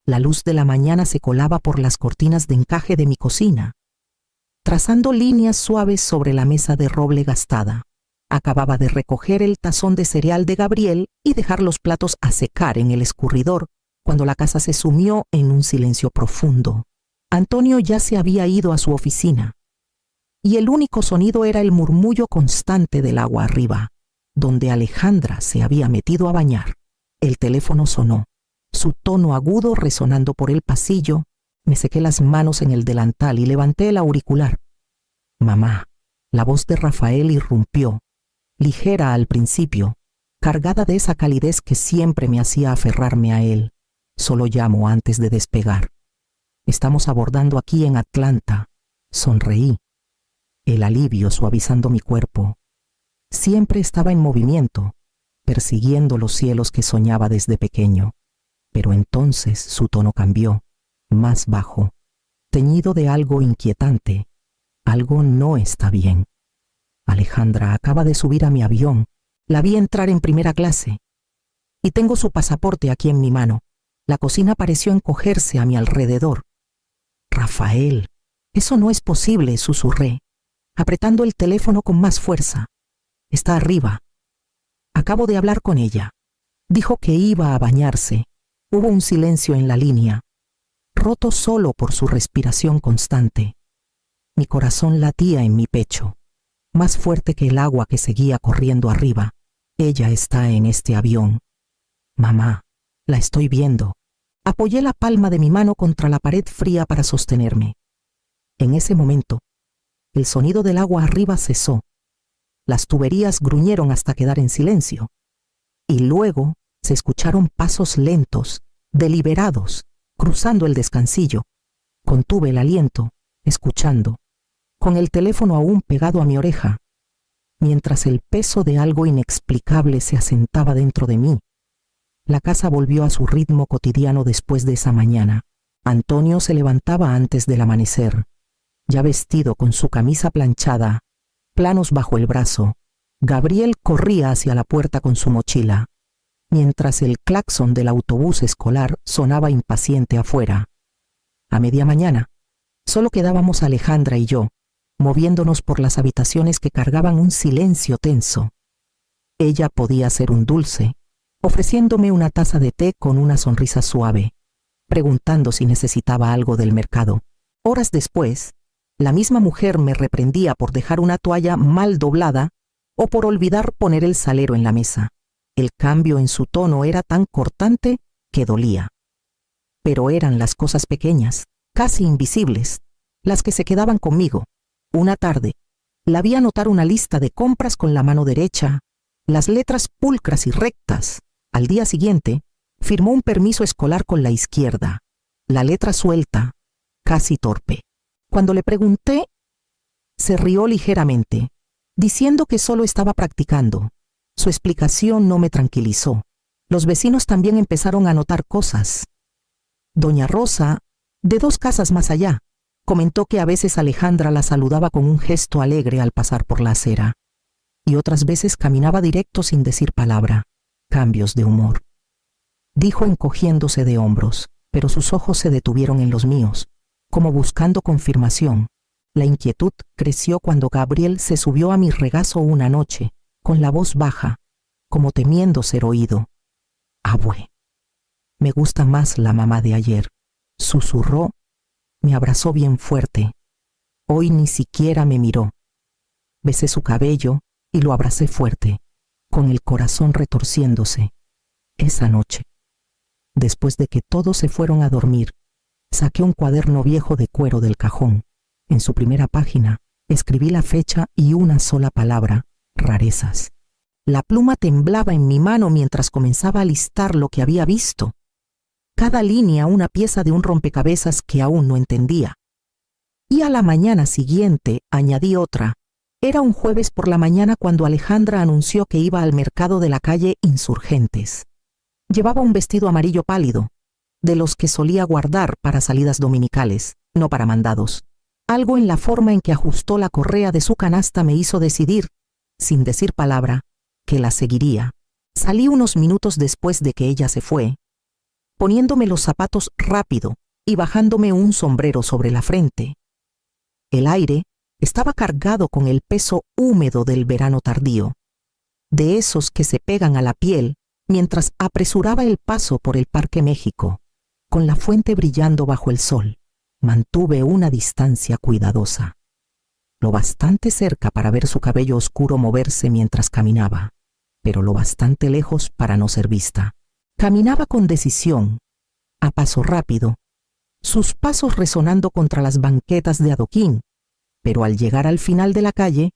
La luz de la mañana se colaba por las cortinas de encaje de mi cocina, trazando líneas suaves sobre la mesa de roble gastada. Acababa de recoger el tazón de cereal de Gabriel y dejar los platos a secar en el escurridor cuando la casa se sumió en un silencio profundo. Antonio ya se había ido a su oficina y el único sonido era el murmullo constante del agua arriba, donde Alejandra se había metido a bañar. El teléfono sonó, su tono agudo resonando por el pasillo. Me sequé las manos en el delantal y levanté el auricular. Mamá, la voz de Rafael irrumpió, ligera al principio, cargada de esa calidez que siempre me hacía aferrarme a él. Solo llamo antes de despegar. Estamos abordando aquí en Atlanta. Sonreí, el alivio suavizando mi cuerpo. Siempre estaba en movimiento, persiguiendo los cielos que soñaba desde pequeño. Pero entonces su tono cambió, más bajo, teñido de algo inquietante. Algo no está bien. Alejandra acaba de subir a mi avión. La vi entrar en primera clase. Y tengo su pasaporte aquí en mi mano. La cocina pareció encogerse a mi alrededor. Rafael, eso no es posible, susurré, apretando el teléfono con más fuerza. Está arriba. Acabo de hablar con ella. Dijo que iba a bañarse. Hubo un silencio en la línea, roto solo por su respiración constante. Mi corazón latía en mi pecho, más fuerte que el agua que seguía corriendo arriba. Ella está en este avión. Mamá, la estoy viendo. Apoyé la palma de mi mano contra la pared fría para sostenerme. En ese momento, el sonido del agua arriba cesó. Las tuberías gruñeron hasta quedar en silencio. Y luego se escucharon pasos lentos, deliberados, cruzando el descansillo. Contuve el aliento, escuchando, con el teléfono aún pegado a mi oreja, mientras el peso de algo inexplicable se asentaba dentro de mí. La casa volvió a su ritmo cotidiano después de esa mañana. Antonio se levantaba antes del amanecer, ya vestido con su camisa planchada, planos bajo el brazo. Gabriel corría hacia la puerta con su mochila, mientras el claxon del autobús escolar sonaba impaciente afuera. A media mañana, solo quedábamos Alejandra y yo, moviéndonos por las habitaciones que cargaban un silencio tenso. Ella podía ser un dulce, ofreciéndome una taza de té con una sonrisa suave, preguntando si necesitaba algo del mercado. Horas después, la misma mujer me reprendía por dejar una toalla mal doblada o por olvidar poner el salero en la mesa. El cambio en su tono era tan cortante que dolía. Pero eran las cosas pequeñas, casi invisibles, las que se quedaban conmigo. Una tarde, la vi anotar una lista de compras con la mano derecha, las letras pulcras y rectas. Al día siguiente, firmó un permiso escolar con la izquierda, la letra suelta, casi torpe. Cuando le pregunté, se rió ligeramente, diciendo que solo estaba practicando. Su explicación no me tranquilizó. Los vecinos también empezaron a notar cosas. Doña Rosa, de 2 casas más allá, comentó que a veces Alejandra la saludaba con un gesto alegre al pasar por la acera, y otras veces caminaba directo sin decir palabra. Cambios de humor, dijo encogiéndose de hombros, pero sus ojos se detuvieron en los míos, como buscando confirmación. La inquietud creció cuando Gabriel se subió a mi regazo una noche, con la voz baja, como temiendo ser oído. Abue, me gusta más la mamá de ayer, susurró, me abrazó bien fuerte. Hoy ni siquiera me miró. Besé su cabello y lo abracé fuerte, con el corazón retorciéndose. Esa noche, después de que todos se fueron a dormir, saqué un cuaderno viejo de cuero del cajón. En su primera página, escribí la fecha y una sola palabra: rarezas. La pluma temblaba en mi mano mientras comenzaba a listar lo que había visto. Cada línea una pieza de un rompecabezas que aún no entendía. Y a la mañana siguiente añadí otra. Era un jueves por la mañana cuando Alejandra anunció que iba al mercado de la calle Insurgentes. Llevaba un vestido amarillo pálido, de los que solía guardar para salidas dominicales, no para mandados. Algo en la forma en que ajustó la correa de su canasta me hizo decidir, sin decir palabra, que la seguiría. Salí unos minutos después de que ella se fue, poniéndome los zapatos rápido y bajándome un sombrero sobre la frente. El aire estaba cargado con el peso húmedo del verano tardío, de esos que se pegan a la piel mientras apresuraba el paso por el Parque México, con la fuente brillando bajo el sol. Mantuve una distancia cuidadosa, lo bastante cerca para ver su cabello oscuro moverse mientras caminaba, pero lo bastante lejos para no ser vista. Caminaba con decisión, a paso rápido, sus pasos resonando contra las banquetas de adoquín, pero al llegar al final de la calle,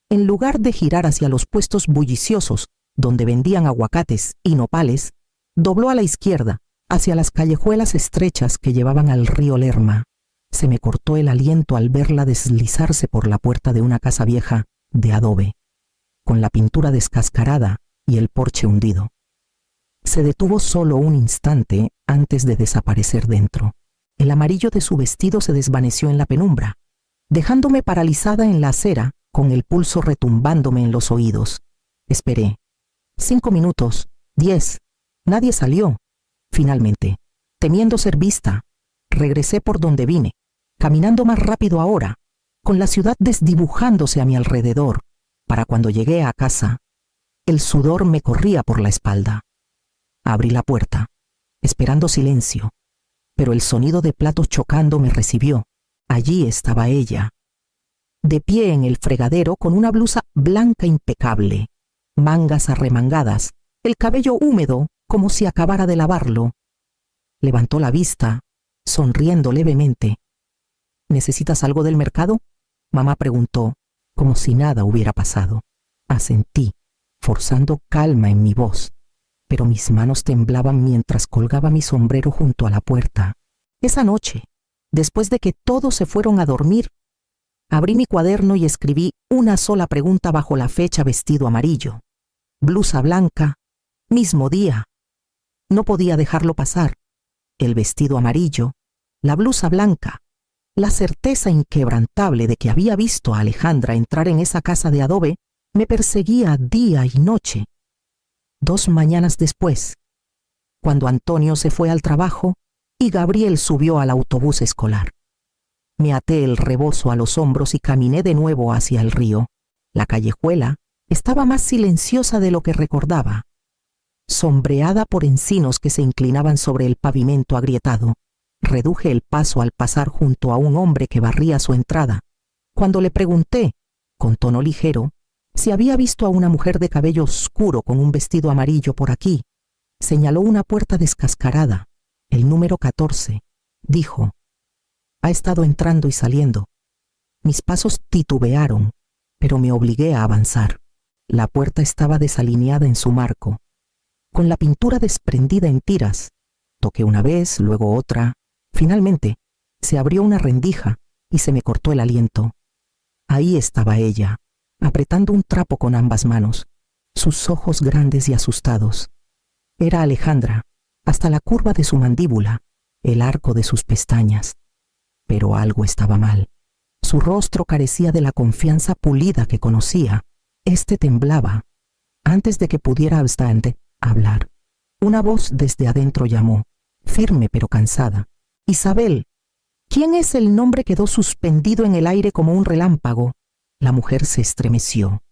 en lugar de girar hacia los puestos bulliciosos donde vendían aguacates y nopales, dobló a la izquierda, hacia las callejuelas estrechas que llevaban al río Lerma. Se me cortó el aliento al verla deslizarse por la puerta de una casa vieja de adobe, con la pintura descascarada y el porche hundido. Se detuvo solo un instante antes de desaparecer dentro. El amarillo de su vestido se desvaneció en la penumbra, dejándome paralizada en la acera, con el pulso retumbándome en los oídos. Esperé. 5 minutos, 10. Nadie salió. Finalmente, temiendo ser vista, regresé por donde vine, caminando más rápido ahora, con la ciudad desdibujándose a mi alrededor, para cuando llegué a casa, el sudor me corría por la espalda. Abrí la puerta, esperando silencio, pero el sonido de platos chocando me recibió. Allí estaba ella, de pie en el fregadero con una blusa blanca impecable, mangas arremangadas, el cabello húmedo como si acabara de lavarlo. Levantó la vista, sonriendo levemente. ¿Necesitas algo del mercado?, mamá preguntó, como si nada hubiera pasado. Asentí, forzando calma en mi voz, pero mis manos temblaban mientras colgaba mi sombrero junto a la puerta. Esa noche, después de que todos se fueron a dormir, abrí mi cuaderno y escribí una sola pregunta bajo la fecha: vestido amarillo, blusa blanca, mismo día. No podía dejarlo pasar. El vestido amarillo, la blusa blanca, la certeza inquebrantable de que había visto a Alejandra entrar en esa casa de adobe me perseguía día y noche. 2 mañanas después, cuando Antonio se fue al trabajo y Gabriel subió al autobús escolar, me até el rebozo a los hombros y caminé de nuevo hacia el río. La callejuela estaba más silenciosa de lo que recordaba, sombreada por encinos que se inclinaban sobre el pavimento agrietado. Reduje el paso al pasar junto a un hombre que barría su entrada. Cuando le pregunté, con tono ligero, si había visto a una mujer de cabello oscuro con un vestido amarillo por aquí, señaló una puerta descascarada, el número 14. Dijo: ha estado entrando y saliendo. Mis pasos titubearon, pero me obligué a avanzar. La puerta estaba desalineada en su marco, con la pintura desprendida en tiras. Toqué una vez, luego otra. Finalmente, se abrió una rendija y se me cortó el aliento. Ahí estaba ella, apretando un trapo con ambas manos, sus ojos grandes y asustados. Era Alejandra, hasta la curva de su mandíbula, el arco de sus pestañas. Pero algo estaba mal. Su rostro carecía de la confianza pulida que conocía. Temblaba. Antes de que pudiera hablar, una voz desde adentro llamó, firme pero cansada: Isabel. ¿Quién es? El nombre quedó suspendido en el aire como un relámpago. La mujer se estremeció.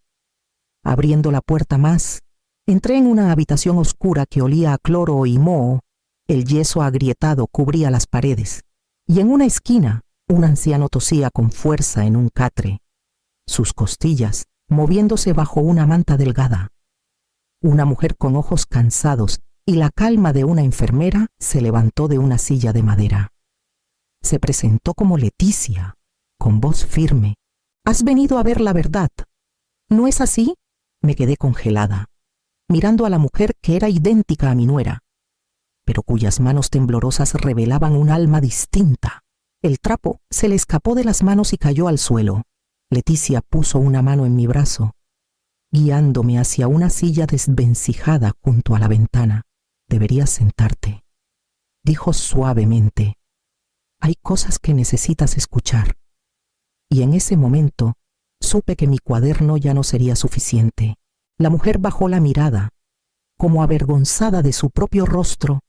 Abriendo la puerta más, entré en una habitación oscura que olía a cloro y moho. El yeso agrietado cubría las paredes, y en una esquina un anciano tosía con fuerza en un catre, sus costillas moviéndose bajo una manta delgada. Una mujer con ojos cansados y la calma de una enfermera se levantó de una silla de madera. Se presentó como Leticia, con voz firme. «Has venido a ver la verdad, ¿no es así?». Me quedé congelada, mirando a la mujer que era idéntica a mi nuera, pero cuyas manos temblorosas revelaban un alma distinta. El trapo se le escapó de las manos y cayó al suelo. Leticia puso una mano en mi brazo, guiándome hacia una silla desvencijada junto a la ventana. «Deberías sentarte», dijo suavemente. «Hay cosas que necesitas escuchar». Y en ese momento supe que mi cuaderno ya no sería suficiente. La mujer bajó la mirada, como avergonzada de su propio rostro,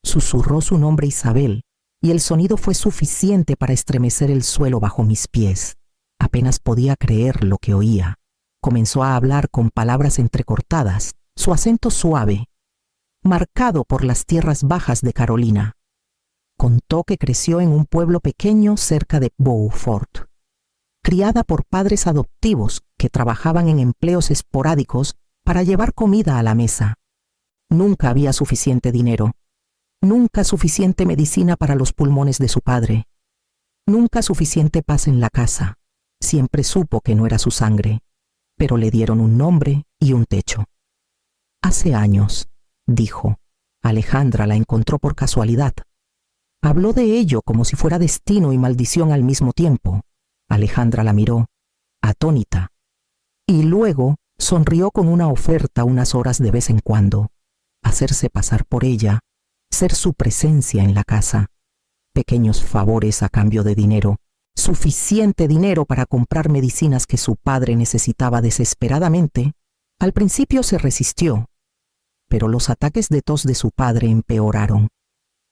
Susurró su nombre Isabel, y el sonido fue suficiente para estremecer el suelo bajo mis pies. Apenas podía creer lo que oía. Comenzó a hablar con palabras entrecortadas, su acento suave, marcado por las tierras bajas de Carolina. Contó que creció en un pueblo pequeño cerca de Beaufort, criada por padres adoptivos que trabajaban en empleos esporádicos para llevar comida a la mesa. Nunca había suficiente dinero, nunca suficiente medicina para los pulmones de su padre, nunca suficiente paz en la casa. Siempre supo que no era su sangre, pero le dieron un nombre y un techo. Hace años, dijo, Alejandra la encontró por casualidad. Habló de ello como si fuera destino y maldición al mismo tiempo. Alejandra la miró, atónita, y luego sonrió con una oferta unas horas de vez en cuando, hacerse pasar por ella, ser su presencia en la casa, pequeños favores a cambio de dinero, suficiente dinero para comprar medicinas que su padre necesitaba desesperadamente. Al principio se resistió, pero los ataques de tos de su padre empeoraron,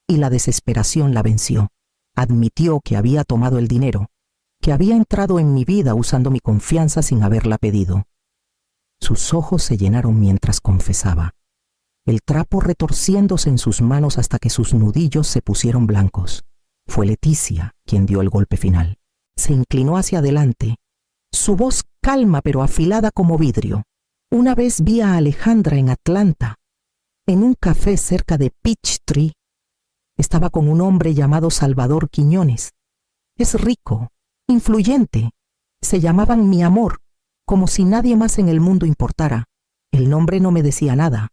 y la desesperación la venció. Admitió que había tomado el dinero, que había entrado en mi vida usando mi confianza sin haberla pedido. Sus ojos se llenaron mientras confesaba, el trapo retorciéndose en sus manos hasta que sus nudillos se pusieron blancos. Fue Leticia quien dio el golpe final. Se inclinó hacia adelante, su voz calma pero afilada como vidrio. Una vez vi a Alejandra en Atlanta, en un café cerca de Peachtree. Estaba con un hombre llamado Salvador Quiñones. Es rico, influyente. Se llamaban mi amor, como si nadie más en el mundo importara. El nombre no me decía nada,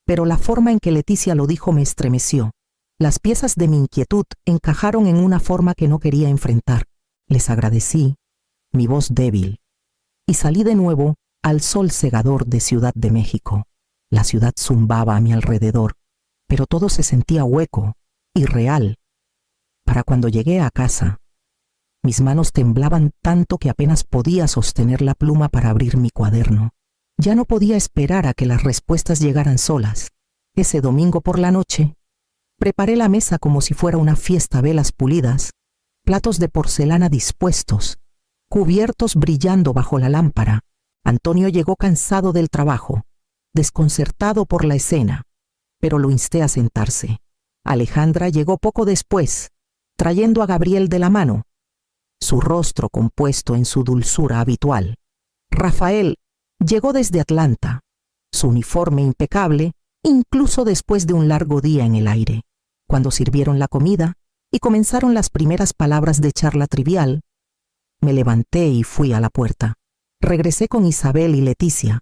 pero la forma en que Leticia lo dijo me estremeció. Las piezas de mi inquietud encajaron en una forma que no quería enfrentar. Les agradecí, mi voz débil, y salí de nuevo al sol cegador de Ciudad de México. La ciudad zumbaba a mi alrededor, pero todo se sentía hueco, irreal. Para cuando llegué a casa, mis manos temblaban tanto que apenas podía sostener la pluma para abrir mi cuaderno. Ya no podía esperar a que las respuestas llegaran solas. Ese domingo por la noche, preparé la mesa como si fuera una fiesta, velas pulidas, platos de porcelana dispuestos, cubiertos brillando bajo la lámpara. Antonio llegó cansado del trabajo, desconcertado por la escena, pero lo insté a sentarse. Alejandra llegó poco después, trayendo a Gabriel de la mano, su rostro compuesto en su dulzura habitual. Rafael llegó desde Atlanta, su uniforme impecable, incluso después de un largo día en el aire. Cuando sirvieron la comida y comenzaron las primeras palabras de charla trivial, me levanté y fui a la puerta. Regresé con Isabel y Leticia.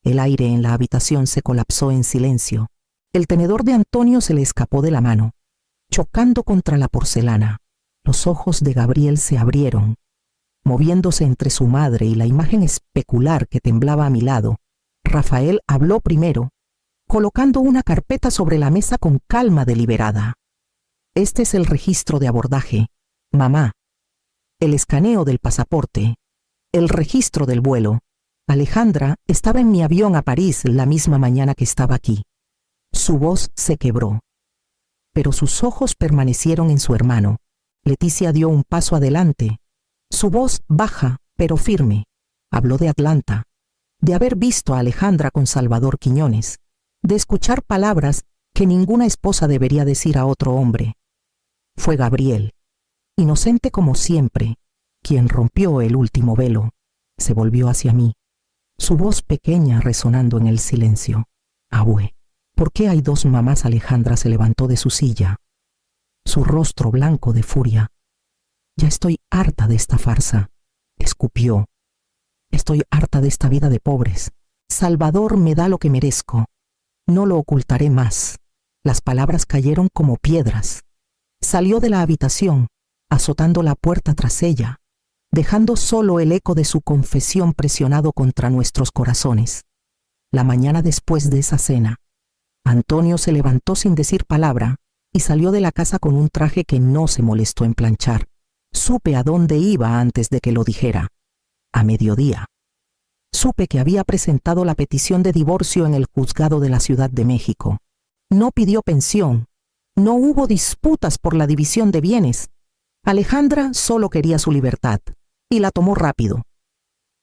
El aire en la habitación se colapsó en silencio. El tenedor de Antonio se le escapó de la mano, chocando contra la porcelana. Los ojos de Gabriel se abrieron, moviéndose entre su madre y la imagen especular que temblaba a mi lado. Rafael habló primero, colocando una carpeta sobre la mesa con calma deliberada. Este es el registro de abordaje, mamá. El escaneo del pasaporte, el registro del vuelo. Alejandra estaba en mi avión a París la misma mañana que estaba aquí. Su voz se quebró, pero sus ojos permanecieron en su hermano. Leticia dio un paso adelante, su voz baja pero firme. Habló de Atlanta, de haber visto a Alejandra con Salvador Quiñones, de escuchar palabras que ninguna esposa debería decir a otro hombre. Fue Gabriel, inocente como siempre, quien rompió el último velo. Se volvió hacia mí, su voz pequeña resonando en el silencio. Abue, ¿por qué hay dos mamás? Alejandra se levantó de su silla, su rostro blanco de furia. Ya estoy harta de esta farsa, escupió. Estoy harta de esta vida de pobres. Salvador me da lo que merezco. No lo ocultaré más. Las palabras cayeron como piedras. Salió de la habitación, azotando la puerta tras ella, dejando solo el eco de su confesión presionado contra nuestros corazones. La mañana después de esa cena, Antonio se levantó sin decir palabra y salió de la casa con un traje que no se molestó en planchar. Supe a dónde iba antes de que lo dijera. A mediodía. Supe que había presentado la petición de divorcio en el juzgado de la Ciudad de México. No pidió pensión, No hubo disputas por la división de bienes. Alejandra solo quería su libertad, y la tomó rápido.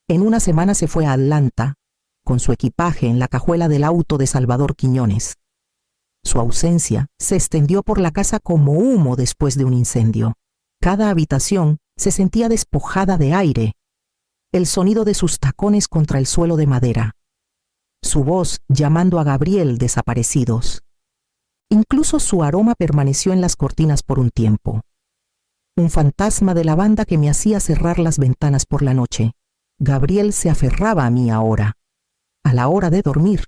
En una semana se fue a Atlanta, con su equipaje en la cajuela del auto de Salvador Quiñones. Su ausencia se extendió por la casa como humo después de un incendio. Cada habitación se sentía despojada de aire, el sonido de sus tacones contra el suelo de madera, su voz llamando a Gabriel desaparecidos. Incluso su aroma permaneció en las cortinas por un tiempo. Un fantasma de lavanda que me hacía cerrar las ventanas por la noche. Gabriel se aferraba a mí ahora, a la hora de dormir.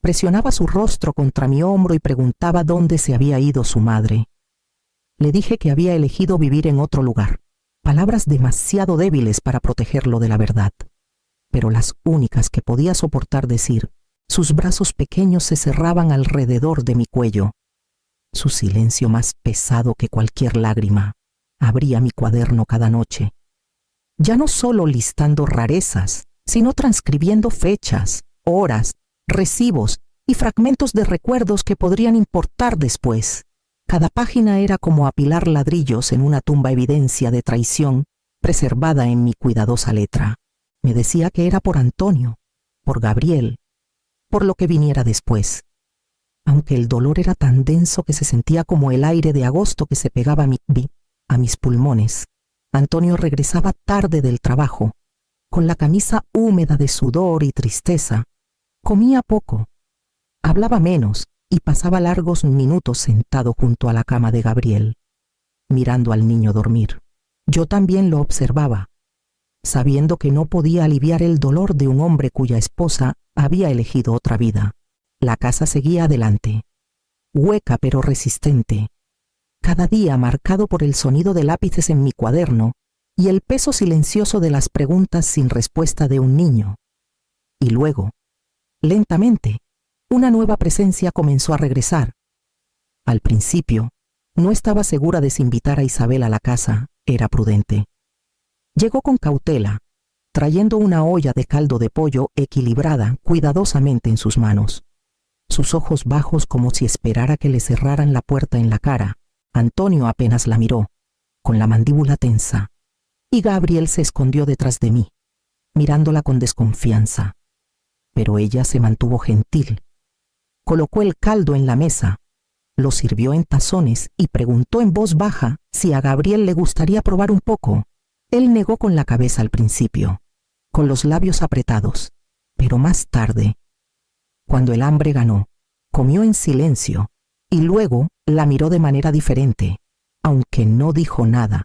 Presionaba su rostro contra mi hombro y preguntaba dónde se había ido su madre. Le dije que había elegido vivir en otro lugar. Palabras demasiado débiles para protegerlo de la verdad, pero las únicas que podía soportar decir. Sus brazos pequeños se cerraban alrededor de mi cuello. Su silencio más pesado que cualquier lágrima. Abría mi cuaderno cada noche. Ya no solo listando rarezas, sino transcribiendo fechas, horas, recibos y fragmentos de recuerdos que podrían importar después. Cada página era como apilar ladrillos en una tumba evidencia de traición preservada en mi cuidadosa letra. Me decía que era por Antonio, por Gabriel, por lo que viniera después. Aunque el dolor era tan denso que se sentía como el aire de agosto que se pegaba a mis pulmones. Antonio regresaba tarde del trabajo, con la camisa húmeda de sudor y tristeza. Comía poco, hablaba menos y pasaba largos minutos sentado junto a la cama de Gabriel, mirando al niño dormir. Yo también lo observaba, sabiendo que no podía aliviar el dolor de un hombre cuya esposa había elegido otra vida. La casa seguía adelante, hueca pero resistente, cada día marcado por el sonido de lápices en mi cuaderno y el peso silencioso de las preguntas sin respuesta de un niño. Y luego, lentamente, una nueva presencia comenzó a regresar. Al principio, no estaba segura de si invitar a Isabel a la casa era prudente. Llegó con cautela, trayendo una olla de caldo de pollo equilibrada cuidadosamente en sus manos. Sus ojos bajos como si esperara que le cerraran la puerta en la cara. Antonio apenas la miró, con la mandíbula tensa, y Gabriel se escondió detrás de mí, mirándola con desconfianza. Pero ella se mantuvo gentil. Colocó el caldo en la mesa, lo sirvió en tazones y preguntó en voz baja si a Gabriel le gustaría probar un poco. Él negó con la cabeza al principio, con los labios apretados, pero más tarde, cuando el hambre ganó, comió en silencio y luego la miró de manera diferente, aunque no dijo nada.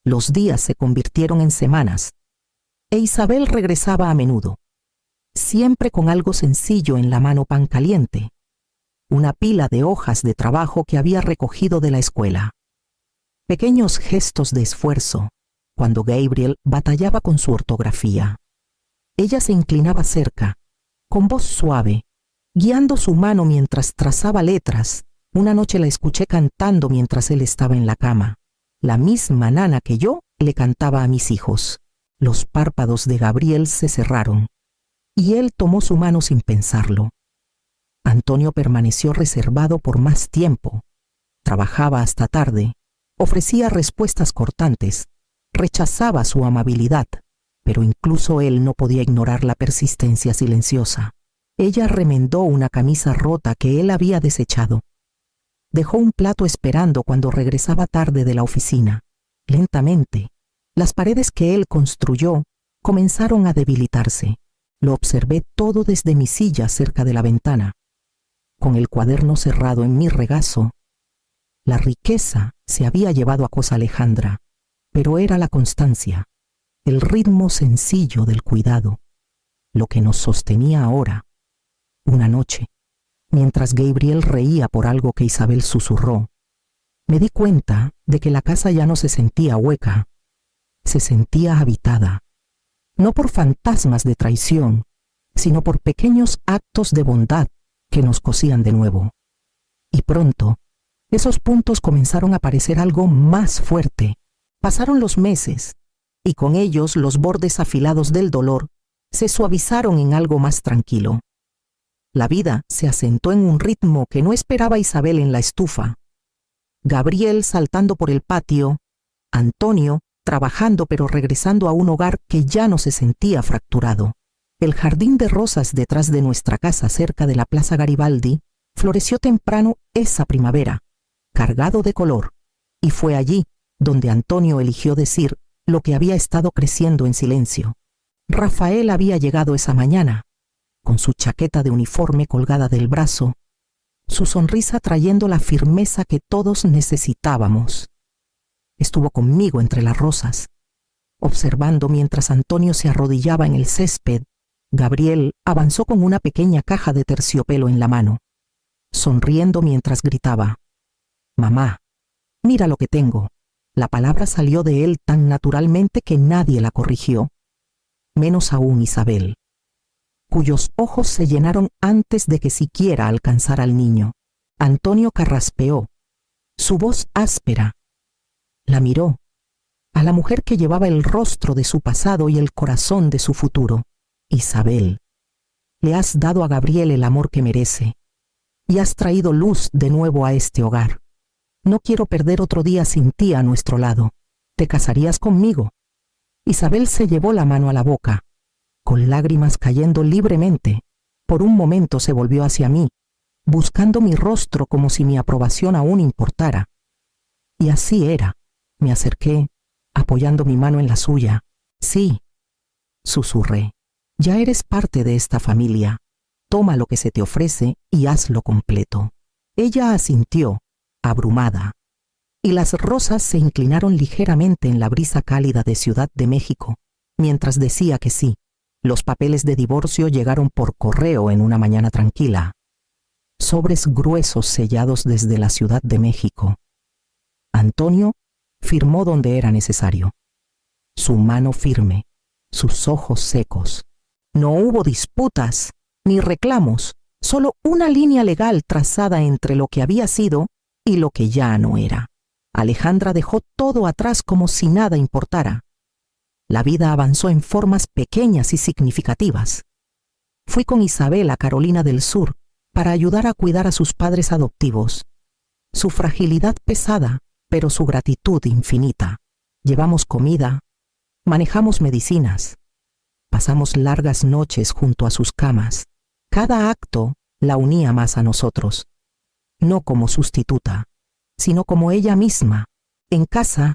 Los días se convirtieron en semanas, e Isabel regresaba a menudo, siempre con algo sencillo en la mano, pan caliente, una pila de hojas de trabajo que había recogido de la escuela. Pequeños gestos de esfuerzo, cuando Gabriel batallaba con su ortografía. Ella se inclinaba cerca, con voz suave, guiando su mano mientras trazaba letras. Una noche la escuché cantando mientras él estaba en la cama. La misma nana que yo le cantaba a mis hijos. Los párpados de Gabriel se cerraron, y él tomó su mano sin pensarlo. Antonio permaneció reservado por más tiempo. Trabajaba hasta tarde, ofrecía respuestas cortantes, rechazaba su amabilidad, pero incluso él no podía ignorar la persistencia silenciosa. Ella remendó una camisa rota que él había desechado. Dejó un plato esperando cuando regresaba tarde de la oficina. Lentamente, las paredes que él construyó comenzaron a debilitarse. Lo observé todo desde mi silla cerca de la ventana. Con el cuaderno cerrado en mi regazo, la riqueza se había llevado a cosa Alejandra, pero era la constancia, el ritmo sencillo del cuidado, lo que nos sostenía ahora. Una noche, mientras Gabriel reía por algo que Isabel susurró, me di cuenta de que la casa ya no se sentía hueca, se sentía habitada, no por fantasmas de traición, sino por pequeños actos de bondad que nos cosían de nuevo. Y pronto, esos puntos comenzaron a parecer algo más fuerte. Pasaron los meses, y con ellos los bordes afilados del dolor se suavizaron en algo más tranquilo. La vida se asentó en un ritmo que no esperaba Isabel en la estufa. Gabriel saltando por el patio, Antonio trabajando pero regresando a un hogar que ya no se sentía fracturado. El jardín de rosas detrás de nuestra casa cerca de la Plaza Garibaldi floreció temprano esa primavera, cargado de color, y fue allí donde Antonio eligió decir lo que había estado creciendo en silencio. Rafael había llegado esa mañana, con su chaqueta de uniforme colgada del brazo, su sonrisa trayendo la firmeza que todos necesitábamos. Estuvo conmigo entre las rosas, observando mientras Antonio se arrodillaba en el césped. Gabriel avanzó con una pequeña caja de terciopelo en la mano, sonriendo mientras gritaba: «Mamá, mira lo que tengo». La palabra salió de él tan naturalmente que nadie la corrigió, menos aún Isabel, cuyos ojos se llenaron antes de que siquiera alcanzara al niño. Antonio carraspeó, su voz áspera. La miró, a la mujer que llevaba el rostro de su pasado y el corazón de su futuro. «Isabel, le has dado a Gabriel el amor que merece y has traído luz de nuevo a este hogar. No quiero perder otro día sin ti a nuestro lado. ¿Te casarías conmigo?». Isabel se llevó la mano a la boca, con lágrimas cayendo libremente. Por un momento se volvió hacia mí, buscando mi rostro como si mi aprobación aún importara. Y así era. Me acerqué, apoyando mi mano en la suya. «Sí», susurré, «ya eres parte de esta familia. Toma lo que se te ofrece y hazlo completo». Ella asintió, abrumada, y las rosas se inclinaron ligeramente en la brisa cálida de Ciudad de México, mientras decía que sí. Los papeles de divorcio llegaron por correo en una mañana tranquila. Sobres gruesos sellados desde la Ciudad de México. Antonio firmó donde era necesario. Su mano firme, sus ojos secos. No hubo disputas ni reclamos, solo una línea legal trazada entre lo que había sido y lo que ya no era. Alejandra dejó todo atrás como si nada importara. La vida avanzó en formas pequeñas y significativas. Fui con Isabel a Carolina del Sur para ayudar a cuidar a sus padres adoptivos. Su fragilidad pesada, pero su gratitud infinita. Llevamos comida, manejamos medicinas, pasamos largas noches junto a sus camas. Cada acto la unía más a nosotros, no como sustituta, sino como ella misma. En casa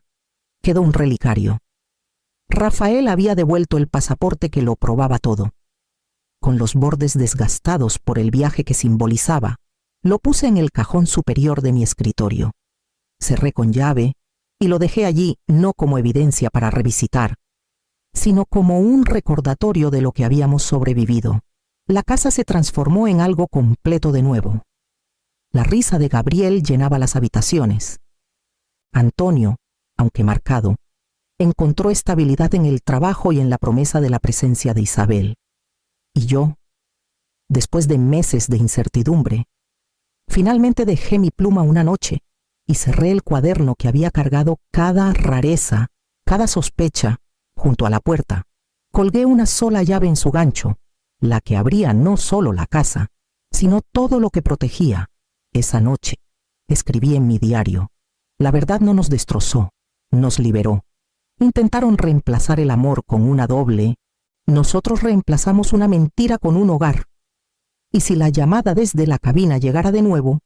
quedó un relicario. Rafael había devuelto el pasaporte que lo probaba todo. Con los bordes desgastados por el viaje que simbolizaba, lo puse en el cajón superior de mi escritorio. Cerré con llave y lo dejé allí no como evidencia para revisitar, sino como un recordatorio de lo que habíamos sobrevivido. La casa se transformó en algo completo de nuevo. La risa de Gabriel llenaba las habitaciones. Antonio, aunque marcado, encontró estabilidad en el trabajo y en la promesa de la presencia de Isabel. Y yo, después de meses de incertidumbre, finalmente dejé mi pluma una noche y cerré el cuaderno que había cargado cada rareza, cada sospecha, junto a la puerta. Colgué una sola llave en su gancho, la que abría no solo la casa, sino todo lo que protegía. Esa noche, escribí en mi diario: la verdad no nos destrozó, nos liberó. Intentaron reemplazar el amor con una doble, nosotros reemplazamos una mentira con un hogar. Y si la llamada desde la cabina llegara de nuevo,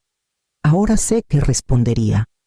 ahora sé que respondería: